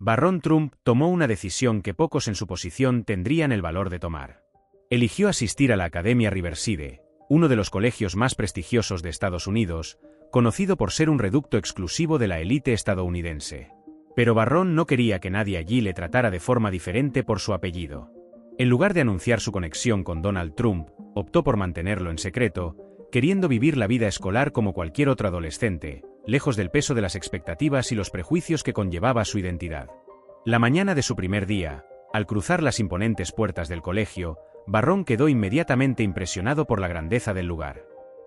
Barron Trump tomó una decisión que pocos en su posición tendrían el valor de tomar. Eligió asistir a la Academia Riverside, uno de los colegios más prestigiosos de Estados Unidos, conocido por ser un reducto exclusivo de la élite estadounidense. Pero Barron no quería que nadie allí le tratara de forma diferente por su apellido. En lugar de anunciar su conexión con Donald Trump, optó por mantenerlo en secreto, queriendo vivir la vida escolar como cualquier otro adolescente, lejos del peso de las expectativas y los prejuicios que conllevaba su identidad. La mañana de su primer día, al cruzar las imponentes puertas del colegio, Barron quedó inmediatamente impresionado por la grandeza del lugar.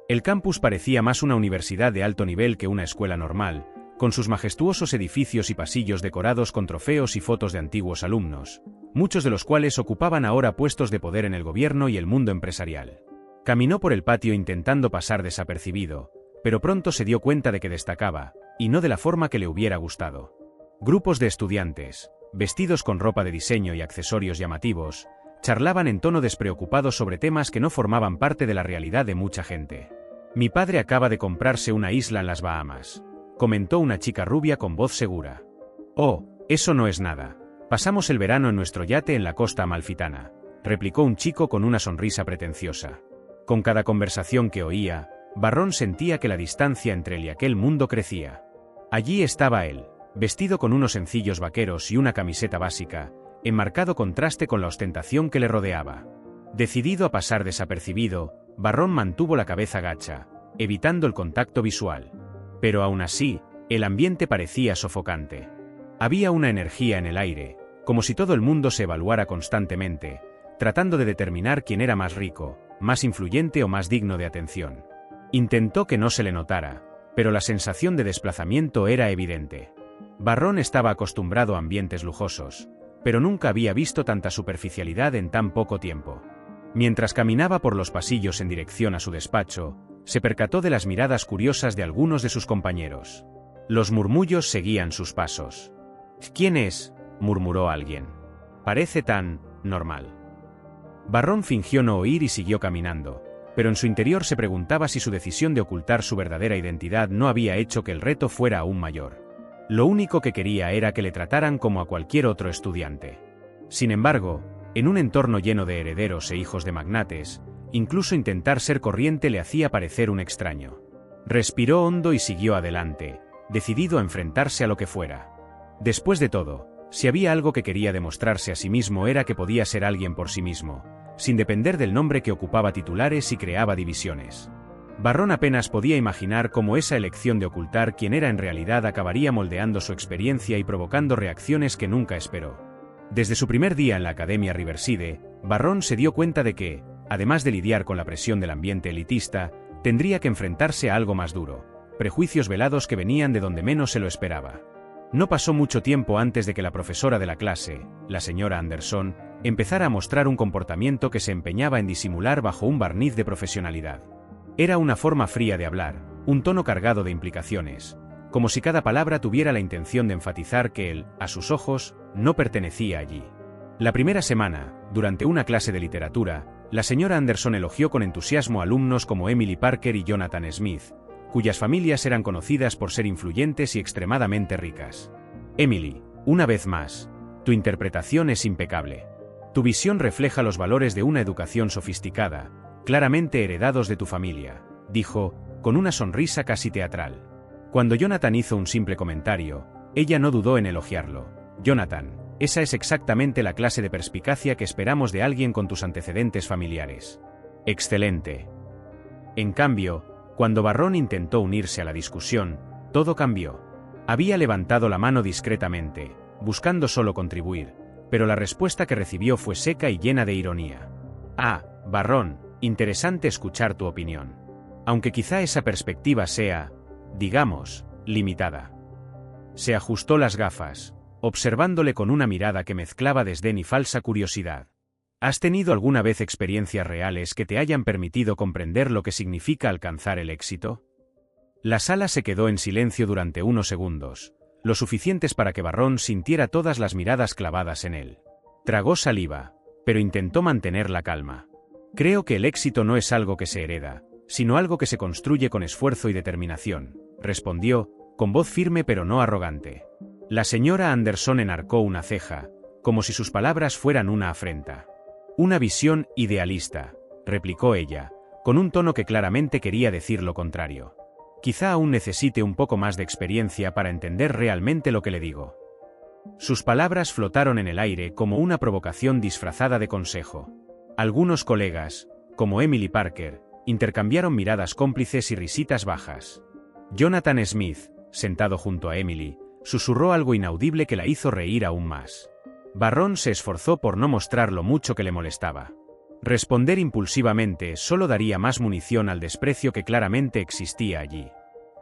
El campus parecía más una universidad de alto nivel que una escuela normal, con sus majestuosos edificios y pasillos decorados con trofeos y fotos de antiguos alumnos, muchos de los cuales ocupaban ahora puestos de poder en el gobierno y el mundo empresarial. Caminó por el patio intentando pasar desapercibido, pero pronto se dio cuenta de que destacaba, y no de la forma que le hubiera gustado. Grupos de estudiantes, vestidos con ropa de diseño y accesorios llamativos, charlaban en tono despreocupado sobre temas que no formaban parte de la realidad de mucha gente. «Mi padre acaba de comprarse una isla en las Bahamas», comentó una chica rubia con voz segura. «Oh, eso no es nada. Pasamos el verano en nuestro yate en la costa amalfitana», replicó un chico con una sonrisa pretenciosa. Con cada conversación que oía, Barron sentía que la distancia entre él y aquel mundo crecía. Allí estaba él, vestido con unos sencillos vaqueros y una camiseta básica, en marcado contraste con la ostentación que le rodeaba. Decidido a pasar desapercibido, Barron mantuvo la cabeza gacha, evitando el contacto visual. Pero aún así, el ambiente parecía sofocante. Había una energía en el aire, como si todo el mundo se evaluara constantemente, tratando de determinar quién era más rico, más influyente o más digno de atención. Intentó que no se le notara, pero la sensación de desplazamiento era evidente. Barron estaba acostumbrado a ambientes lujosos, pero nunca había visto tanta superficialidad en tan poco tiempo. Mientras caminaba por los pasillos en dirección a su despacho, se percató de las miradas curiosas de algunos de sus compañeros. Los murmullos seguían sus pasos. «¿Quién es?», murmuró alguien. «Parece tan normal». Barron fingió no oír y siguió caminando, pero en su interior se preguntaba si su decisión de ocultar su verdadera identidad no había hecho que el reto fuera aún mayor. Lo único que quería era que le trataran como a cualquier otro estudiante. Sin embargo, en un entorno lleno de herederos e hijos de magnates, incluso intentar ser corriente le hacía parecer un extraño. Respiró hondo y siguió adelante, decidido a enfrentarse a lo que fuera. Después de todo, si había algo que quería demostrarse a sí mismo era que podía ser alguien por sí mismo, sin depender del nombre que ocupaba titulares y creaba divisiones. Barron apenas podía imaginar cómo esa elección de ocultar quién era en realidad acabaría moldeando su experiencia y provocando reacciones que nunca esperó. Desde su primer día en la Academia Riverside, Barron se dio cuenta de que, además de lidiar con la presión del ambiente elitista, tendría que enfrentarse a algo más duro, prejuicios velados que venían de donde menos se lo esperaba. No pasó mucho tiempo antes de que la profesora de la clase, la señora Anderson, empezara a mostrar un comportamiento que se empeñaba en disimular bajo un barniz de profesionalidad. Era una forma fría de hablar, un tono cargado de implicaciones, como si cada palabra tuviera la intención de enfatizar que él, a sus ojos, no pertenecía allí. La primera semana, durante una clase de literatura, la señora Anderson elogió con entusiasmo a alumnos como Emily Parker y Jonathan Smith, cuyas familias eran conocidas por ser influyentes y extremadamente ricas. «Emily, una vez más, tu interpretación es impecable. Tu visión refleja los valores de una educación sofisticada, claramente heredados de tu familia», dijo, con una sonrisa casi teatral. Cuando Jonathan hizo un simple comentario, ella no dudó en elogiarlo. «Jonathan, esa es exactamente la clase de perspicacia que esperamos de alguien con tus antecedentes familiares». «Excelente». En cambio, cuando Barron intentó unirse a la discusión, todo cambió. Había levantado la mano discretamente, buscando solo contribuir, pero la respuesta que recibió fue seca y llena de ironía. «Ah, Barron, interesante escuchar tu opinión. Aunque quizá esa perspectiva sea, digamos, limitada». Se ajustó las gafas, observándole con una mirada que mezclaba desdén y falsa curiosidad. ¿Has tenido alguna vez experiencias reales que te hayan permitido comprender lo que significa alcanzar el éxito? La sala se quedó en silencio durante unos segundos, lo suficientes para que Barron sintiera todas las miradas clavadas en él. Tragó saliva, pero intentó mantener la calma. «Creo que el éxito no es algo que se hereda, sino algo que se construye con esfuerzo y determinación», respondió, con voz firme pero no arrogante. La señora Anderson enarcó una ceja, como si sus palabras fueran una afrenta. Una visión idealista, replicó ella, con un tono que claramente quería decir lo contrario. Quizá aún necesite un poco más de experiencia para entender realmente lo que le digo. Sus palabras flotaron en el aire como una provocación disfrazada de consejo. Algunos colegas, como Emily Parker, intercambiaron miradas cómplices y risitas bajas. Jonathan Smith, sentado junto a Emily, susurró algo inaudible que la hizo reír aún más. Barrón se esforzó por no mostrar lo mucho que le molestaba. Responder impulsivamente solo daría más munición al desprecio que claramente existía allí.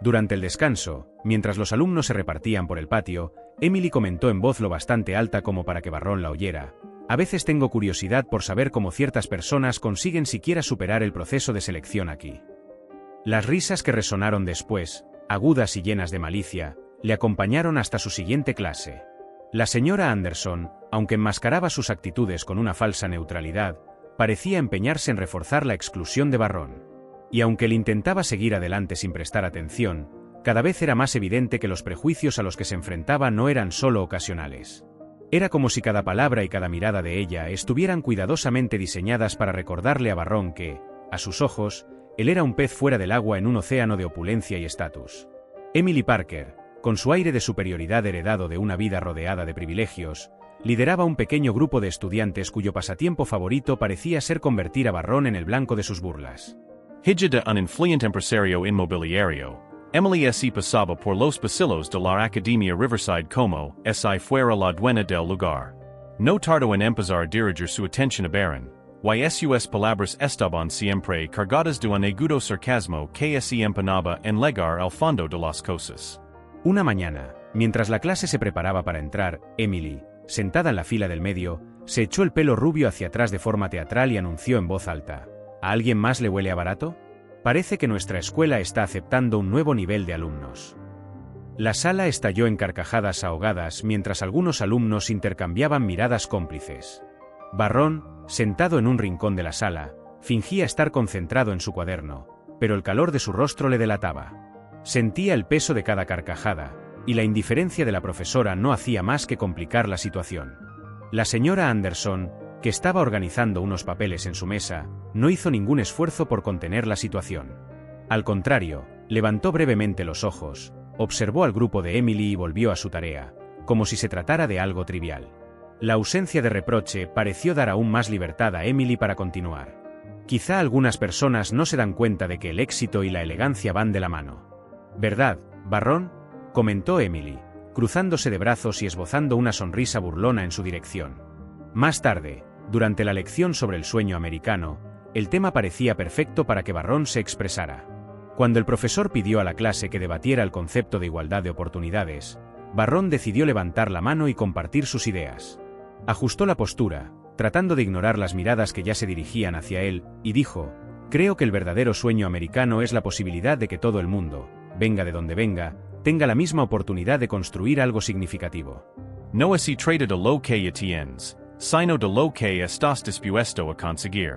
Durante el descanso, mientras los alumnos se repartían por el patio, Emily comentó en voz lo bastante alta como para que Barrón la oyera: a veces tengo curiosidad por saber cómo ciertas personas consiguen siquiera superar el proceso de selección aquí. Las risas que resonaron después, agudas y llenas de malicia, le acompañaron hasta su siguiente clase. La señora Anderson, aunque enmascaraba sus actitudes con una falsa neutralidad, parecía empeñarse en reforzar la exclusión de Barrón. Y aunque él intentaba seguir adelante sin prestar atención, cada vez era más evidente que los prejuicios a los que se enfrentaba no eran solo ocasionales. Era como si cada palabra y cada mirada de ella estuvieran cuidadosamente diseñadas para recordarle a Barrón que, a sus ojos, él era un pez fuera del agua en un océano de opulencia y estatus. Emily Parker, con su aire de superioridad heredado de una vida rodeada de privilegios, lideraba un pequeño grupo de estudiantes cuyo pasatiempo favorito parecía ser convertir a Barrón en el blanco de sus burlas. Hija de un influyente empresario inmobiliario, Emily se pasaba por los pasillos de la Academia Riverside como si fuera la dueña del lugar. No tardó en empezar a dirigir su atención a Barrón, y sus palabras estaban siempre cargadas de un agudo sarcasmo que se empeñaba en llegar al fondo de las cosas. Una mañana, mientras la clase se preparaba para entrar, Emily, sentada en la fila del medio, se echó el pelo rubio hacia atrás de forma teatral y anunció en voz alta: ¿a alguien más le huele a barato? Parece que nuestra escuela está aceptando un nuevo nivel de alumnos. La sala estalló en carcajadas ahogadas mientras algunos alumnos intercambiaban miradas cómplices. Barrón, sentado en un rincón de la sala, fingía estar concentrado en su cuaderno, pero el calor de su rostro le delataba. Sentía el peso de cada carcajada, y la indiferencia de la profesora no hacía más que complicar la situación. La señora Anderson, que estaba organizando unos papeles en su mesa, no hizo ningún esfuerzo por contener la situación. Al contrario, levantó brevemente los ojos, observó al grupo de Emily y volvió a su tarea, como si se tratara de algo trivial. La ausencia de reproche pareció dar aún más libertad a Emily para continuar. Quizá algunas personas no se dan cuenta de que el éxito y la elegancia van de la mano. ¿Verdad, Barrón?, comentó Emily, cruzándose de brazos y esbozando una sonrisa burlona en su dirección. Más tarde, durante la lección sobre el sueño americano, el tema parecía perfecto para que Barrón se expresara. Cuando el profesor pidió a la clase que debatiera el concepto de igualdad de oportunidades, Barrón decidió levantar la mano y compartir sus ideas. Ajustó la postura, tratando de ignorar las miradas que ya se dirigían hacia él, y dijo: creo que el verdadero sueño americano es la posibilidad de que todo el mundo, venga de donde venga, tenga la misma oportunidad de construir algo significativo. No se trata de lo que tienes, sino de lo que estás dispuesto a conseguir.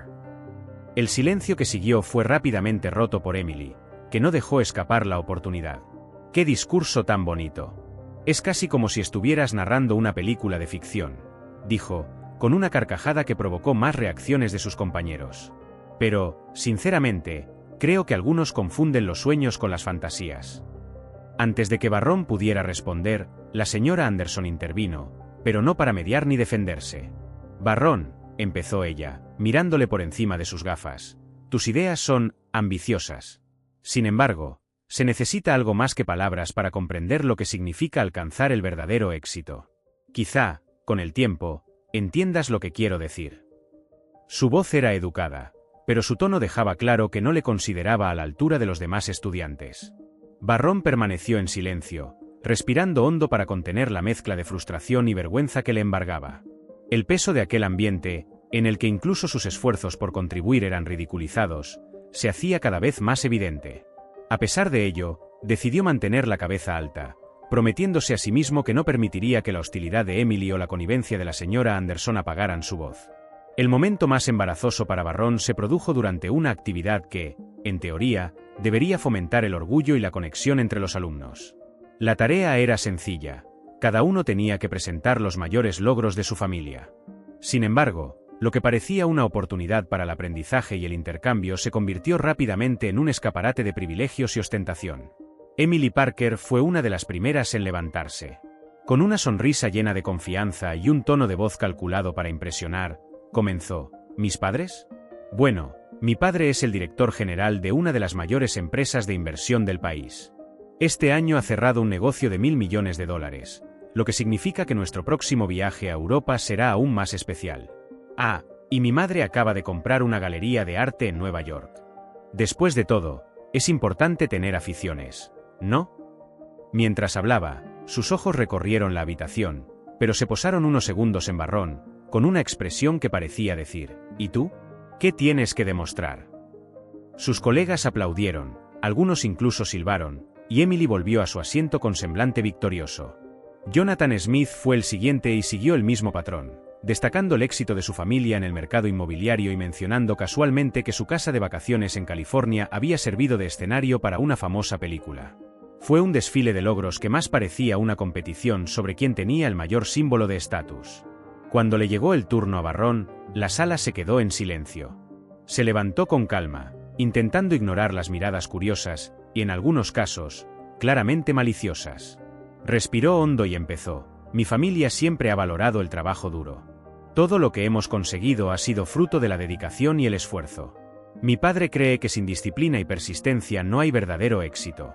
El silencio que siguió fue rápidamente roto por Emily, que no dejó escapar la oportunidad. ¡Qué discurso tan bonito! Es casi como si estuvieras narrando una película de ficción, dijo, con una carcajada que provocó más reacciones de sus compañeros. Pero, sinceramente, creo que algunos confunden los sueños con las fantasías. Antes de que Barrón pudiera responder, la señora Anderson intervino, pero no para mediar ni defenderse. Barrón, empezó ella, mirándole por encima de sus gafas, tus ideas son ambiciosas. Sin embargo, se necesita algo más que palabras para comprender lo que significa alcanzar el verdadero éxito. Quizá, con el tiempo, entiendas lo que quiero decir. Su voz era educada, pero su tono dejaba claro que no le consideraba a la altura de los demás estudiantes. Barrón permaneció en silencio, respirando hondo para contener la mezcla de frustración y vergüenza que le embargaba. El peso de aquel ambiente, en el que incluso sus esfuerzos por contribuir eran ridiculizados, se hacía cada vez más evidente. A pesar de ello, decidió mantener la cabeza alta, prometiéndose a sí mismo que no permitiría que la hostilidad de Emily o la connivencia de la señora Anderson apagaran su voz. El momento más embarazoso para Barrón se produjo durante una actividad que, en teoría, debería fomentar el orgullo y la conexión entre los alumnos. La tarea era sencilla: Cada uno tenía que presentar los mayores logros de su familia. Sin embargo, lo que parecía una oportunidad para el aprendizaje y el intercambio se convirtió rápidamente en un escaparate de privilegios y ostentación. Emily Parker fue una de las primeras en levantarse. Con una sonrisa llena de confianza y un tono de voz calculado para impresionar, comenzó: ¿Mis padres? Bueno, mi padre es el director general de una de las mayores empresas de inversión del país. Este año ha cerrado un negocio de $1.000 millones, lo que significa que nuestro próximo viaje a Europa será aún más especial. Ah, y mi madre acaba de comprar una galería de arte en Nueva York. Después de todo, es importante tener aficiones, ¿no? Mientras hablaba, sus ojos recorrieron la habitación, pero se posaron unos segundos en Barron, con una expresión que parecía decir: ¿y tú? ¿Qué tienes que demostrar? Sus colegas aplaudieron, algunos incluso silbaron, y Emily volvió a su asiento con semblante victorioso. Jonathan Smith fue el siguiente y siguió el mismo patrón, destacando el éxito de su familia en el mercado inmobiliario y mencionando casualmente que su casa de vacaciones en California había servido de escenario para una famosa película. Fue un desfile de logros que más parecía una competición sobre quién tenía el mayor símbolo de estatus. Cuando le llegó el turno a Barron, la sala se quedó en silencio. Se levantó con calma, intentando ignorar las miradas curiosas, y en algunos casos, claramente maliciosas. Respiró hondo y empezó: mi familia siempre ha valorado el trabajo duro. Todo lo que hemos conseguido ha sido fruto de la dedicación y el esfuerzo. Mi padre cree que sin disciplina y persistencia no hay verdadero éxito.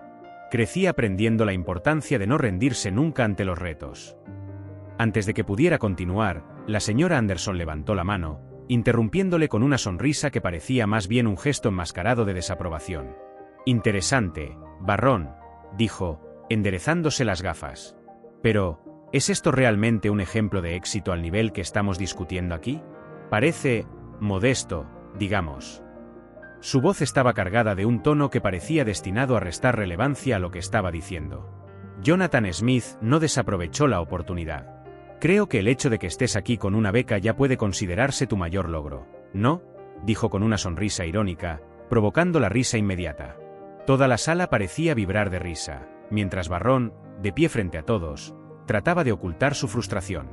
Crecí aprendiendo la importancia de no rendirse nunca ante los retos. Antes de que pudiera continuar, la señora Anderson levantó la mano, interrumpiéndole con una sonrisa que parecía más bien un gesto enmascarado de desaprobación. Interesante, Barron, dijo, enderezándose las gafas. Pero, ¿es esto realmente un ejemplo de éxito al nivel que estamos discutiendo aquí? Parece modesto, digamos. Su voz estaba cargada de un tono que parecía destinado a restar relevancia a lo que estaba diciendo. Jonathan Smith no desaprovechó la oportunidad. Creo que el hecho de que estés aquí con una beca ya puede considerarse tu mayor logro, ¿no? Dijo con una sonrisa irónica, provocando la risa inmediata. Toda la sala parecía vibrar de risa, mientras Barron, de pie frente a todos, trataba de ocultar su frustración.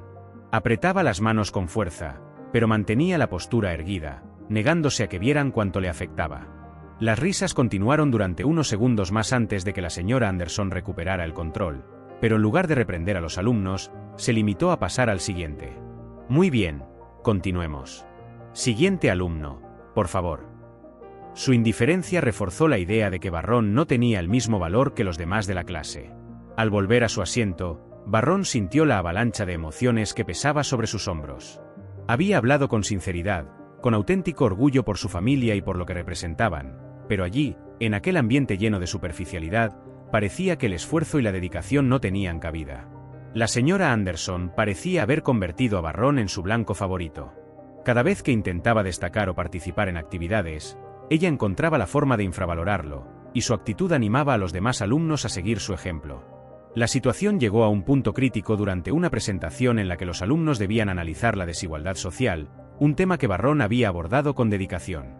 Apretaba las manos con fuerza, pero mantenía la postura erguida, negándose a que vieran cuánto le afectaba. Las risas continuaron durante unos segundos más antes de que la señora Anderson recuperara el control, pero en lugar de reprender a los alumnos, se limitó a pasar al siguiente. Muy bien, continuemos. Siguiente alumno, por favor. Su indiferencia reforzó la idea de que Barron no tenía el mismo valor que los demás de la clase. Al volver a su asiento, Barron sintió la avalancha de emociones que pesaba sobre sus hombros. Había hablado con sinceridad, con auténtico orgullo por su familia y por lo que representaban, pero allí, en aquel ambiente lleno de superficialidad, parecía que el esfuerzo y la dedicación no tenían cabida. La señora Anderson parecía haber convertido a Barron en su blanco favorito. Cada vez que intentaba destacar o participar en actividades, ella encontraba la forma de infravalorarlo, y su actitud animaba a los demás alumnos a seguir su ejemplo. La situación llegó a un punto crítico durante una presentación en la que los alumnos debían analizar la desigualdad social, un tema que Barron había abordado con dedicación.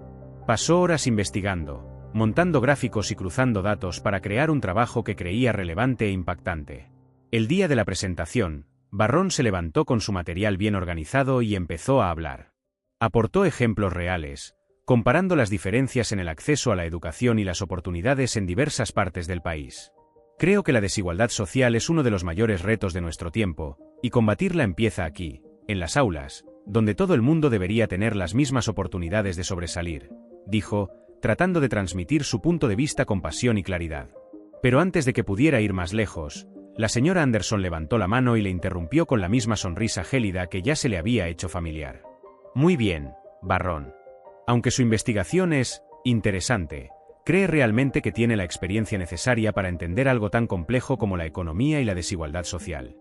Pasó horas investigando, montando gráficos y cruzando datos para crear un trabajo que creía relevante e impactante. El día de la presentación, Barron se levantó con su material bien organizado y empezó a hablar. Aportó ejemplos reales, comparando las diferencias en el acceso a la educación y las oportunidades en diversas partes del país. Creo que la desigualdad social es uno de los mayores retos de nuestro tiempo, y combatirla empieza aquí, en las aulas, donde todo el mundo debería tener las mismas oportunidades de sobresalir, dijo, tratando de transmitir su punto de vista con pasión y claridad. Pero antes de que pudiera ir más lejos, la señora Anderson levantó la mano y le interrumpió con la misma sonrisa gélida que ya se le había hecho familiar. Muy bien, Barron. Aunque su investigación es interesante, ¿cree realmente que tiene la experiencia necesaria para entender algo tan complejo como la economía y la desigualdad social?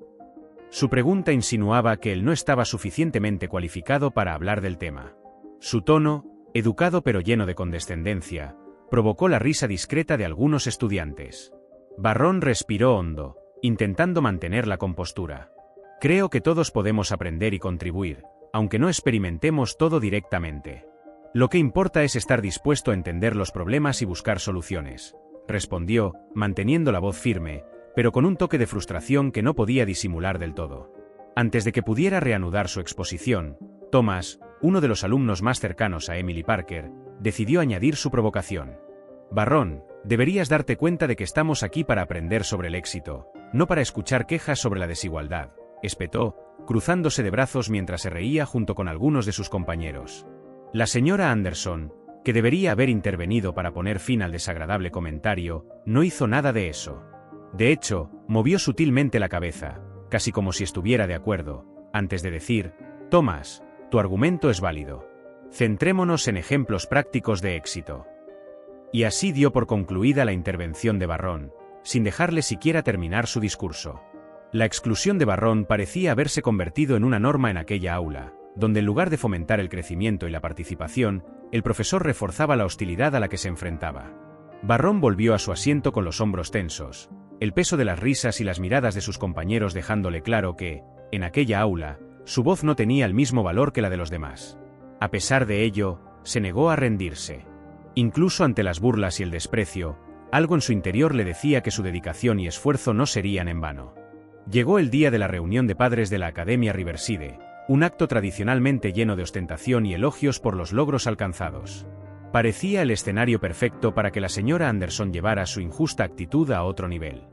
Su pregunta insinuaba que él no estaba suficientemente cualificado para hablar del tema. Su tono, educado pero lleno de condescendencia, provocó la risa discreta de algunos estudiantes. Barron respiró hondo, intentando mantener la compostura. Creo que todos podemos aprender y contribuir, aunque no experimentemos todo directamente. Lo que importa es estar dispuesto a entender los problemas y buscar soluciones, respondió, manteniendo la voz firme, pero con un toque de frustración que no podía disimular del todo. Antes de que pudiera reanudar su exposición, Thomas, uno de los alumnos más cercanos a Emily Parker, decidió añadir su provocación. «Barrón, deberías darte cuenta de que estamos aquí para aprender sobre el éxito, no para escuchar quejas sobre la desigualdad», espetó, cruzándose de brazos mientras se reía junto con algunos de sus compañeros. La señora Anderson, que debería haber intervenido para poner fin al desagradable comentario, no hizo nada de eso. De hecho, movió sutilmente la cabeza, casi como si estuviera de acuerdo, antes de decir: «Thomas, tu argumento es válido. Centrémonos en ejemplos prácticos de éxito». Y así dio por concluida la intervención de Barrón, sin dejarle siquiera terminar su discurso. La exclusión de Barrón parecía haberse convertido en una norma en aquella aula, donde en lugar de fomentar el crecimiento y la participación, el profesor reforzaba la hostilidad a la que se enfrentaba. Barrón volvió a su asiento con los hombros tensos, el peso de las risas y las miradas de sus compañeros dejándole claro que, en aquella aula, su voz no tenía el mismo valor que la de los demás. A pesar de ello, se negó a rendirse. Incluso ante las burlas y el desprecio, algo en su interior le decía que su dedicación y esfuerzo no serían en vano. Llegó el día de la reunión de padres de la Academia Riverside, un acto tradicionalmente lleno de ostentación y elogios por los logros alcanzados. Parecía el escenario perfecto para que la señora Anderson llevara su injusta actitud a otro nivel.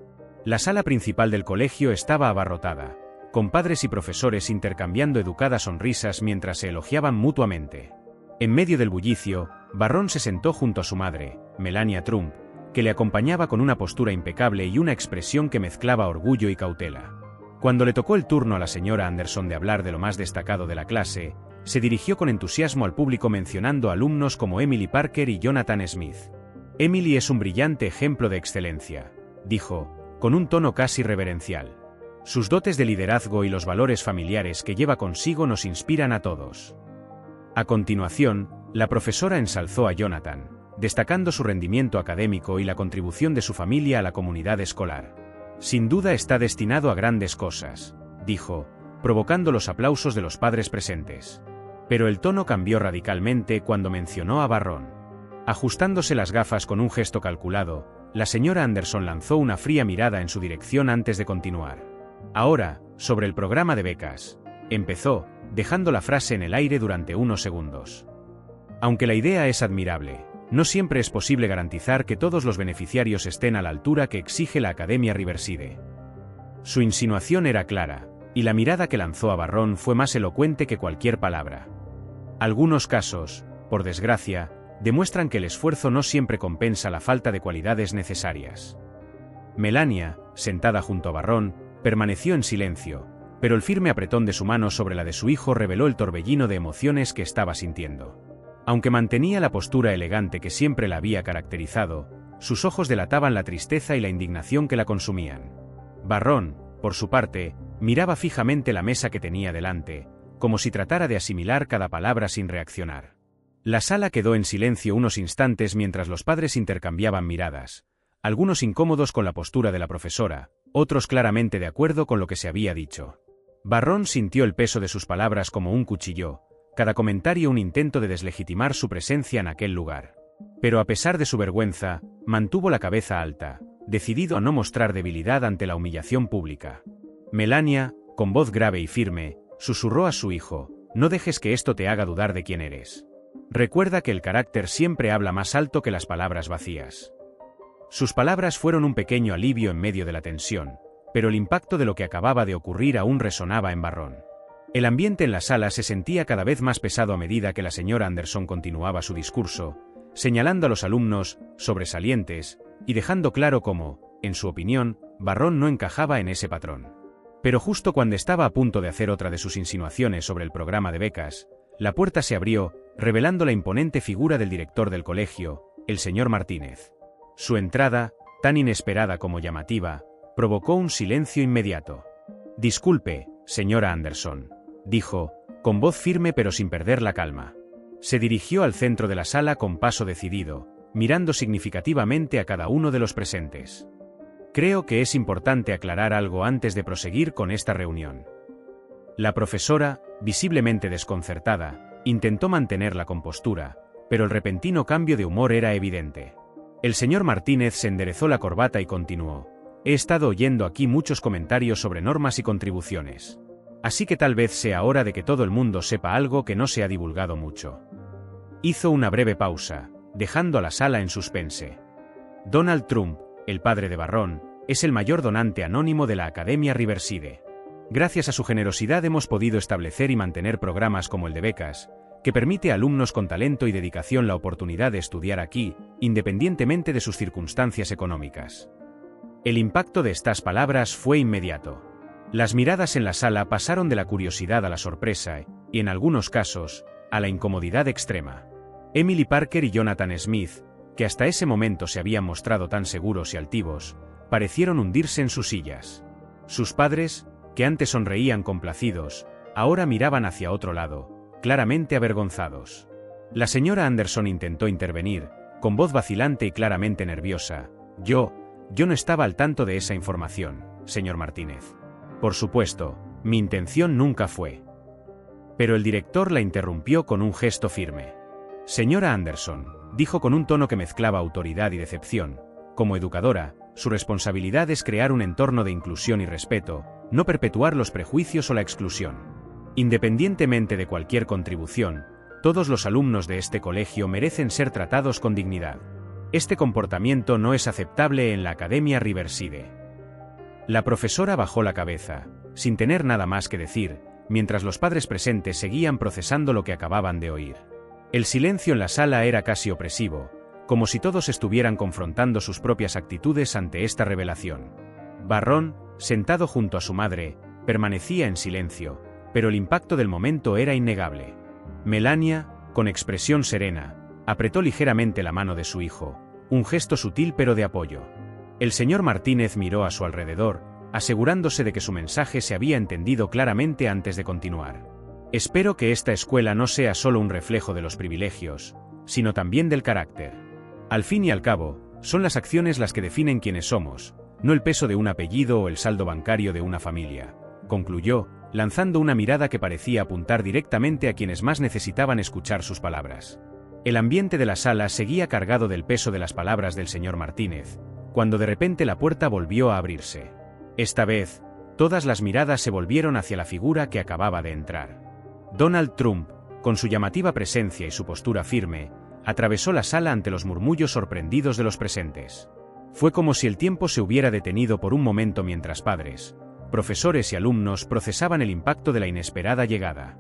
La sala principal del colegio estaba abarrotada, con padres y profesores intercambiando educadas sonrisas mientras se elogiaban mutuamente. En medio del bullicio, Barrón se sentó junto a su madre, Melania Trump, que le acompañaba con una postura impecable y una expresión que mezclaba orgullo y cautela. Cuando le tocó el turno a la señora Anderson de hablar de lo más destacado de la clase, se dirigió con entusiasmo al público mencionando alumnos como Emily Parker y Jonathan Smith. «Emily es un brillante ejemplo de excelencia», dijo, con un tono casi reverencial. «Sus dotes de liderazgo y los valores familiares que lleva consigo nos inspiran a todos». A continuación, la profesora ensalzó a Jonathan, destacando su rendimiento académico y la contribución de su familia a la comunidad escolar. «Sin duda está destinado a grandes cosas», dijo, provocando los aplausos de los padres presentes. Pero el tono cambió radicalmente cuando mencionó a Barrón. Ajustándose las gafas con un gesto calculado, la señora Anderson lanzó una fría mirada en su dirección antes de continuar. «Ahora, sobre el programa de becas», empezó, dejando la frase en el aire durante unos segundos. «Aunque la idea es admirable, no siempre es posible garantizar que todos los beneficiarios estén a la altura que exige la Academia Riverside». Su insinuación era clara, y la mirada que lanzó a Barrón fue más elocuente que cualquier palabra. Algunos casos, por desgracia, demuestran que el esfuerzo no siempre compensa la falta de cualidades necesarias. Melania, sentada junto a Barrón, permaneció en silencio, pero el firme apretón de su mano sobre la de su hijo reveló el torbellino de emociones que estaba sintiendo. Aunque mantenía la postura elegante que siempre la había caracterizado, sus ojos delataban la tristeza y la indignación que la consumían. Barrón, por su parte, miraba fijamente la mesa que tenía delante, como si tratara de asimilar cada palabra sin reaccionar. La sala quedó en silencio unos instantes mientras los padres intercambiaban miradas, algunos incómodos con la postura de la profesora, otros claramente de acuerdo con lo que se había dicho. Barrón sintió el peso de sus palabras como un cuchillo, cada comentario un intento de deslegitimar su presencia en aquel lugar. Pero a pesar de su vergüenza, mantuvo la cabeza alta, decidido a no mostrar debilidad ante la humillación pública. Melania, con voz grave y firme, susurró a su hijo: «No dejes que esto te haga dudar de quién eres. Recuerda que el carácter siempre habla más alto que las palabras vacías». Sus palabras fueron un pequeño alivio en medio de la tensión, pero el impacto de lo que acababa de ocurrir aún resonaba en Barrón. El ambiente en la sala se sentía cada vez más pesado a medida que la señora Anderson continuaba su discurso, señalando a los alumnos sobresalientes y dejando claro cómo, en su opinión, Barrón no encajaba en ese patrón. Pero justo cuando estaba a punto de hacer otra de sus insinuaciones sobre el programa de becas, la puerta se abrió, revelando la imponente figura del director del colegio, el señor Martínez. Su entrada, tan inesperada como llamativa, provocó un silencio inmediato. «Disculpe, señora Anderson», dijo, con voz firme pero sin perder la calma. Se dirigió al centro de la sala con paso decidido, mirando significativamente a cada uno de los presentes. «Creo que es importante aclarar algo antes de proseguir con esta reunión». La profesora, visiblemente desconcertada, intentó mantener la compostura, pero el repentino cambio de humor era evidente. El señor Martínez se enderezó la corbata y continuó: He estado oyendo aquí muchos comentarios sobre normas y contribuciones. Así que tal vez sea hora de que todo el mundo sepa algo que no se ha divulgado mucho. Hizo una breve pausa, dejando a la sala en suspense. Donald Trump, el padre de Barron, es el mayor donante anónimo de la Academia Riverside. Gracias a su generosidad hemos podido establecer y mantener programas como el de becas, que permite a alumnos con talento y dedicación la oportunidad de estudiar aquí, independientemente de sus circunstancias económicas. El impacto de estas palabras fue inmediato. Las miradas en la sala pasaron de la curiosidad a la sorpresa y, en algunos casos, a la incomodidad extrema. Emily Parker y Jonathan Smith, que hasta ese momento se habían mostrado tan seguros y altivos, parecieron hundirse en sus sillas. Sus padres, que antes sonreían complacidos, ahora miraban hacia otro lado, claramente avergonzados. La señora Anderson intentó intervenir, con voz vacilante y claramente nerviosa. Yo no estaba al tanto de esa información, señor Martínez. Por supuesto, mi intención nunca fue. Pero el director la interrumpió con un gesto firme. Señora Anderson, dijo con un tono que mezclaba autoridad y decepción, como educadora, su responsabilidad es crear un entorno de inclusión y respeto, no perpetuar los prejuicios o la exclusión. Independientemente de cualquier contribución, todos los alumnos de este colegio merecen ser tratados con dignidad. Este comportamiento no es aceptable en la Academia Riverside. La profesora bajó la cabeza, sin tener nada más que decir, mientras los padres presentes seguían procesando lo que acababan de oír. El silencio en la sala era casi opresivo, como si todos estuvieran confrontando sus propias actitudes ante esta revelación. Barron, sentado junto a su madre, permanecía en silencio, pero el impacto del momento era innegable. Melania, con expresión serena, apretó ligeramente la mano de su hijo, un gesto sutil pero de apoyo. El señor Martínez miró a su alrededor, asegurándose de que su mensaje se había entendido claramente antes de continuar. Espero que esta escuela no sea solo un reflejo de los privilegios, sino también del carácter. Al fin y al cabo, son las acciones las que definen quiénes somos, no el peso de un apellido o el saldo bancario de una familia, concluyó, lanzando una mirada que parecía apuntar directamente a quienes más necesitaban escuchar sus palabras. El ambiente de la sala seguía cargado del peso de las palabras del señor Martínez, cuando de repente la puerta volvió a abrirse. Esta vez, todas las miradas se volvieron hacia la figura que acababa de entrar. Donald Trump, con su llamativa presencia y su postura firme, atravesó la sala ante los murmullos sorprendidos de los presentes. Fue como si el tiempo se hubiera detenido por un momento mientras padres, profesores y alumnos procesaban el impacto de la inesperada llegada.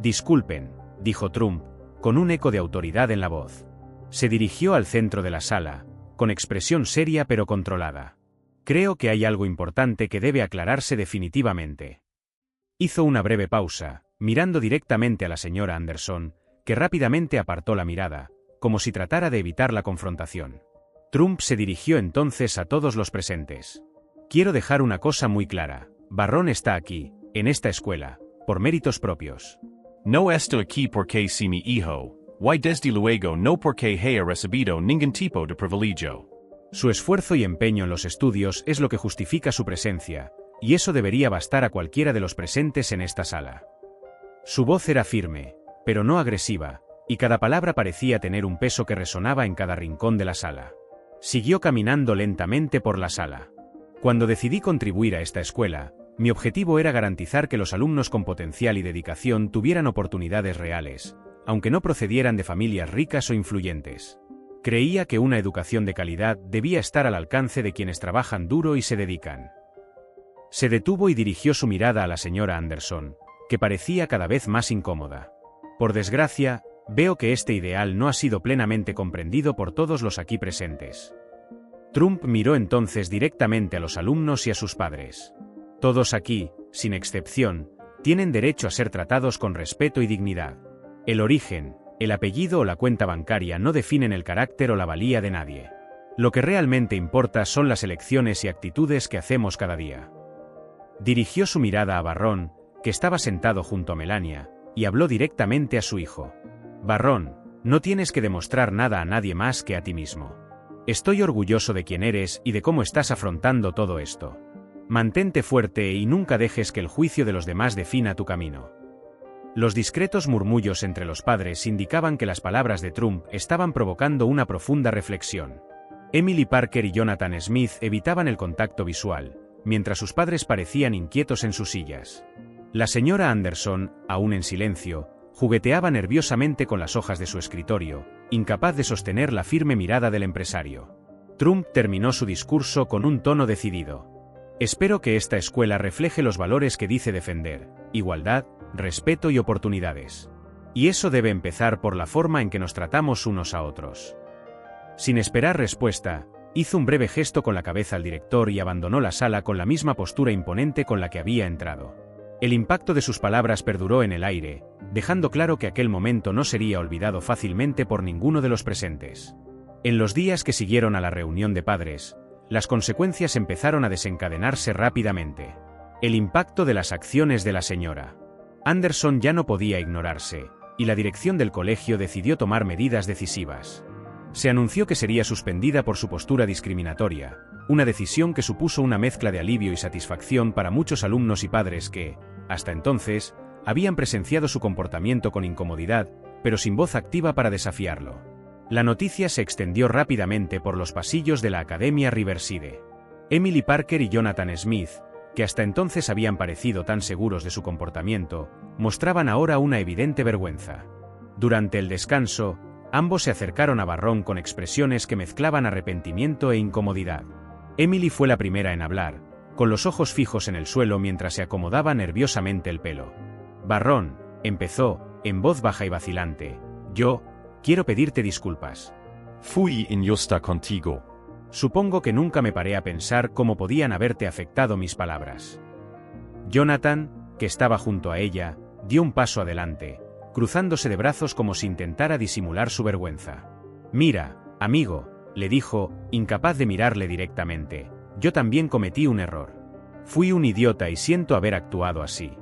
Disculpen, dijo Trump, con un eco de autoridad en la voz. Se dirigió al centro de la sala, con expresión seria pero controlada. Creo que hay algo importante que debe aclararse definitivamente. Hizo una breve pausa, mirando directamente a la señora Anderson, que rápidamente apartó la mirada, como si tratara de evitar la confrontación. Trump se dirigió entonces a todos los presentes. Quiero dejar una cosa muy clara. Barron está aquí, en esta escuela, por méritos propios. No esto aquí porque si mi hijo, y desde luego no porque haya recibido ningún tipo de privilegio. Su esfuerzo y empeño en los estudios es lo que justifica su presencia, y eso debería bastar a cualquiera de los presentes en esta sala. Su voz era firme, pero no agresiva, y cada palabra parecía tener un peso que resonaba en cada rincón de la sala. Siguió caminando lentamente por la sala. Cuando decidí contribuir a esta escuela, mi objetivo era garantizar que los alumnos con potencial y dedicación tuvieran oportunidades reales, aunque no procedieran de familias ricas o influyentes. Creía que una educación de calidad debía estar al alcance de quienes trabajan duro y se dedican. Se detuvo y dirigió su mirada a la señora Anderson, que parecía cada vez más incómoda. Por desgracia, veo que este ideal no ha sido plenamente comprendido por todos los aquí presentes. Trump miró entonces directamente a los alumnos y a sus padres. Todos aquí, sin excepción, tienen derecho a ser tratados con respeto y dignidad. El origen, el apellido o la cuenta bancaria no definen el carácter o la valía de nadie. Lo que realmente importa son las elecciones y actitudes que hacemos cada día. Dirigió su mirada a Barron, que estaba sentado junto a Melania, y habló directamente a su hijo. Barron, no tienes que demostrar nada a nadie más que a ti mismo. Estoy orgulloso de quién eres y de cómo estás afrontando todo esto. Mantente fuerte y nunca dejes que el juicio de los demás defina tu camino. Los discretos murmullos entre los padres indicaban que las palabras de Trump estaban provocando una profunda reflexión. Emily Parker y Jonathan Smith evitaban el contacto visual, mientras sus padres parecían inquietos en sus sillas. La señora Anderson, aún en silencio, jugueteaba nerviosamente con las hojas de su escritorio, incapaz de sostener la firme mirada del empresario. Trump terminó su discurso con un tono decidido. Espero que esta escuela refleje los valores que dice defender: igualdad, respeto y oportunidades. Y eso debe empezar por la forma en que nos tratamos unos a otros. Sin esperar respuesta, hizo un breve gesto con la cabeza al director y abandonó la sala con la misma postura imponente con la que había entrado. El impacto de sus palabras perduró en el aire, dejando claro que aquel momento no sería olvidado fácilmente por ninguno de los presentes. En los días que siguieron a la reunión de padres, las consecuencias empezaron a desencadenarse rápidamente. El impacto de las acciones de la señora Anderson ya no podía ignorarse, y la dirección del colegio decidió tomar medidas decisivas. Se anunció que sería suspendida por su postura discriminatoria, una decisión que supuso una mezcla de alivio y satisfacción para muchos alumnos y padres que, hasta entonces, habían presenciado su comportamiento con incomodidad, pero sin voz activa para desafiarlo. La noticia se extendió rápidamente por los pasillos de la Academia Riverside. Emily Parker y Jonathan Smith, que hasta entonces habían parecido tan seguros de su comportamiento, mostraban ahora una evidente vergüenza. Durante el descanso, ambos se acercaron a Barron con expresiones que mezclaban arrepentimiento e incomodidad. Emily fue la primera en hablar, con los ojos fijos en el suelo mientras se acomodaba nerviosamente el pelo. Barron, empezó, en voz baja y vacilante, yo quiero pedirte disculpas. Fui injusta contigo. Supongo que nunca me paré a pensar cómo podían haberte afectado mis palabras. Jonathan, que estaba junto a ella, dio un paso adelante, cruzándose de brazos como si intentara disimular su vergüenza. Mira, amigo, le dijo, incapaz de mirarle directamente, yo también cometí un error. Fui un idiota y siento haber actuado así.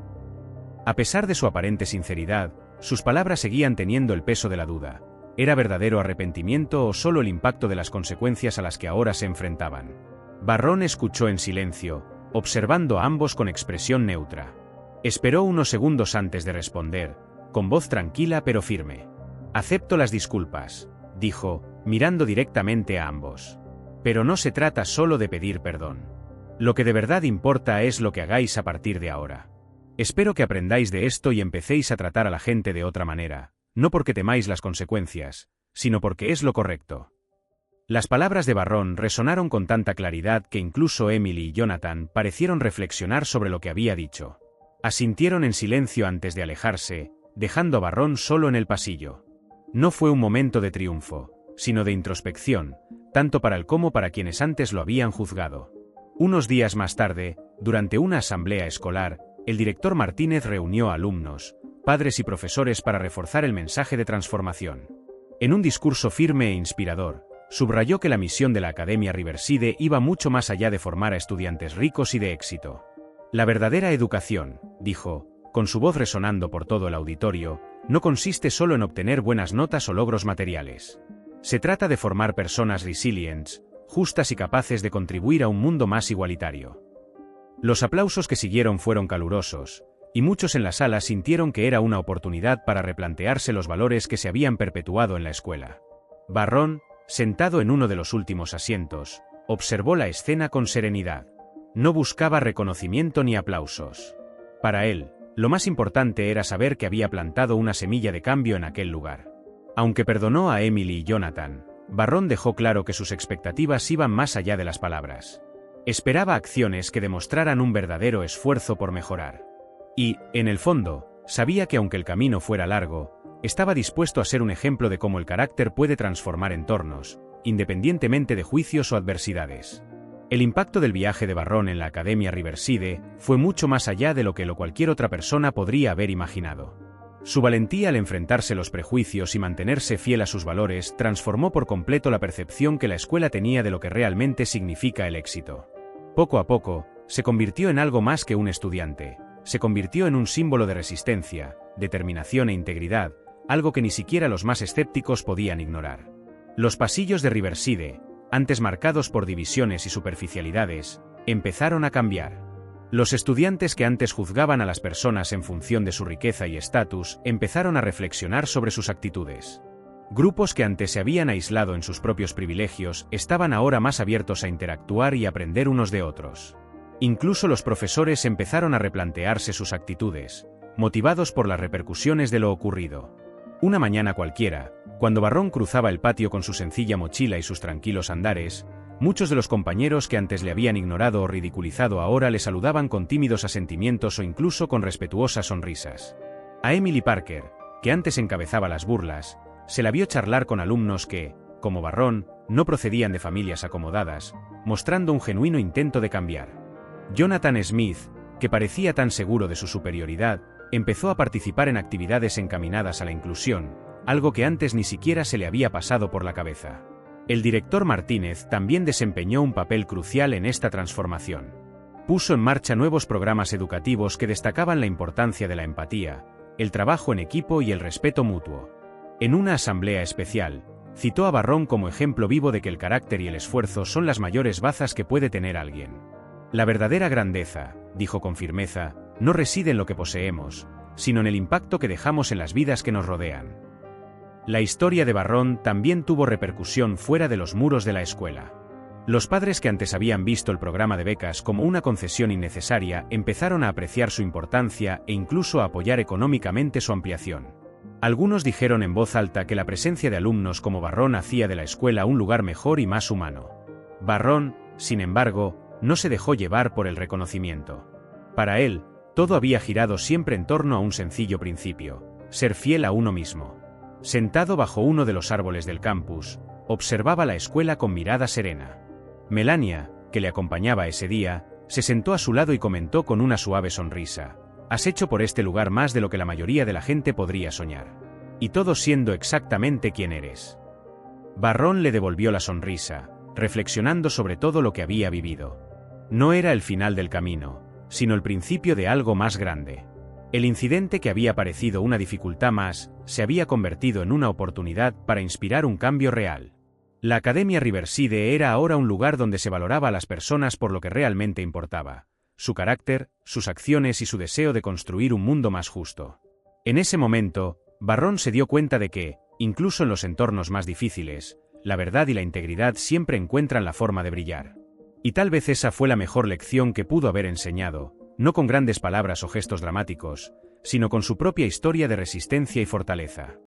A pesar de su aparente sinceridad, sus palabras seguían teniendo el peso de la duda. ¿Era verdadero arrepentimiento o solo el impacto de las consecuencias a las que ahora se enfrentaban? Barron escuchó en silencio, observando a ambos con expresión neutra. Esperó unos segundos antes de responder, con voz tranquila pero firme. Acepto las disculpas, dijo, mirando directamente a ambos. Pero no se trata solo de pedir perdón. Lo que de verdad importa es lo que hagáis a partir de ahora. Espero que aprendáis de esto y empecéis a tratar a la gente de otra manera, no porque temáis las consecuencias, sino porque es lo correcto. Las palabras de Barron resonaron con tanta claridad que incluso Emily y Jonathan parecieron reflexionar sobre lo que había dicho. Asintieron en silencio antes de alejarse, dejando a Barron solo en el pasillo. No fue un momento de triunfo, sino de introspección, tanto para él como para quienes antes lo habían juzgado. Unos días más tarde, durante una asamblea escolar, el director Martínez reunió a alumnos, padres y profesores para reforzar el mensaje de transformación. En un discurso firme e inspirador, subrayó que la misión de la Academia Riverside iba mucho más allá de formar a estudiantes ricos y de éxito. La verdadera educación, dijo, con su voz resonando por todo el auditorio, no consiste solo en obtener buenas notas o logros materiales. Se trata de formar personas resilientes, justas y capaces de contribuir a un mundo más igualitario. Los aplausos que siguieron fueron calurosos, y muchos en la sala sintieron que era una oportunidad para replantearse los valores que se habían perpetuado en la escuela. Barron, sentado en uno de los últimos asientos, observó la escena con serenidad. No buscaba reconocimiento ni aplausos. Para él, lo más importante era saber que había plantado una semilla de cambio en aquel lugar. Aunque perdonó a Emily y Jonathan, Barron dejó claro que sus expectativas iban más allá de las palabras. Esperaba acciones que demostraran un verdadero esfuerzo por mejorar. Y, en el fondo, sabía que aunque el camino fuera largo, estaba dispuesto a ser un ejemplo de cómo el carácter puede transformar entornos, independientemente de juicios o adversidades. El impacto del viaje de Barron en la Academia Riverside fue mucho más allá de lo que cualquier otra persona podría haber imaginado. Su valentía al enfrentarse los prejuicios y mantenerse fiel a sus valores transformó por completo la percepción que la escuela tenía de lo que realmente significa el éxito. Poco a poco, se convirtió en algo más que un estudiante. Se convirtió en un símbolo de resistencia, determinación e integridad, algo que ni siquiera los más escépticos podían ignorar. Los pasillos de Riverside, antes marcados por divisiones y superficialidades, empezaron a cambiar. Los estudiantes que antes juzgaban a las personas en función de su riqueza y estatus empezaron a reflexionar sobre sus actitudes. Grupos que antes se habían aislado en sus propios privilegios estaban ahora más abiertos a interactuar y aprender unos de otros. Incluso los profesores empezaron a replantearse sus actitudes, motivados por las repercusiones de lo ocurrido. Una mañana cualquiera, cuando Barrón cruzaba el patio con su sencilla mochila y sus tranquilos andares, muchos de los compañeros que antes le habían ignorado o ridiculizado ahora le saludaban con tímidos asentimientos o incluso con respetuosas sonrisas. A Emily Parker, que antes encabezaba las burlas, se la vio charlar con alumnos que, como Barrón, no procedían de familias acomodadas, mostrando un genuino intento de cambiar. Jonathan Smith, que parecía tan seguro de su superioridad, empezó a participar en actividades encaminadas a la inclusión, algo que antes ni siquiera se le había pasado por la cabeza. El director Martínez también desempeñó un papel crucial en esta transformación. Puso en marcha nuevos programas educativos que destacaban la importancia de la empatía, el trabajo en equipo y el respeto mutuo. En una asamblea especial, citó a Barrón como ejemplo vivo de que el carácter y el esfuerzo son las mayores bazas que puede tener alguien. La verdadera grandeza, dijo con firmeza, no reside en lo que poseemos, sino en el impacto que dejamos en las vidas que nos rodean. La historia de Barrón también tuvo repercusión fuera de los muros de la escuela. Los padres que antes habían visto el programa de becas como una concesión innecesaria empezaron a apreciar su importancia e incluso a apoyar económicamente su ampliación. Algunos dijeron en voz alta que la presencia de alumnos como Barrón hacía de la escuela un lugar mejor y más humano. Barrón, sin embargo, no se dejó llevar por el reconocimiento. Para él, todo había girado siempre en torno a un sencillo principio: ser fiel a uno mismo. Sentado bajo uno de los árboles del campus, observaba la escuela con mirada serena. Melania, que le acompañaba ese día, se sentó a su lado y comentó con una suave sonrisa: «Has hecho por este lugar más de lo que la mayoría de la gente podría soñar. Y todo siendo exactamente quien eres». Barrón le devolvió la sonrisa, reflexionando sobre todo lo que había vivido. No era el final del camino, sino el principio de algo más grande. El incidente que había parecido una dificultad más, se había convertido en una oportunidad para inspirar un cambio real. La Academia Riverside era ahora un lugar donde se valoraba a las personas por lo que realmente importaba: su carácter, sus acciones y su deseo de construir un mundo más justo. En ese momento, Barrón se dio cuenta de que, incluso en los entornos más difíciles, la verdad y la integridad siempre encuentran la forma de brillar. Y tal vez esa fue la mejor lección que pudo haber enseñado, no con grandes palabras o gestos dramáticos, sino con su propia historia de resistencia y fortaleza.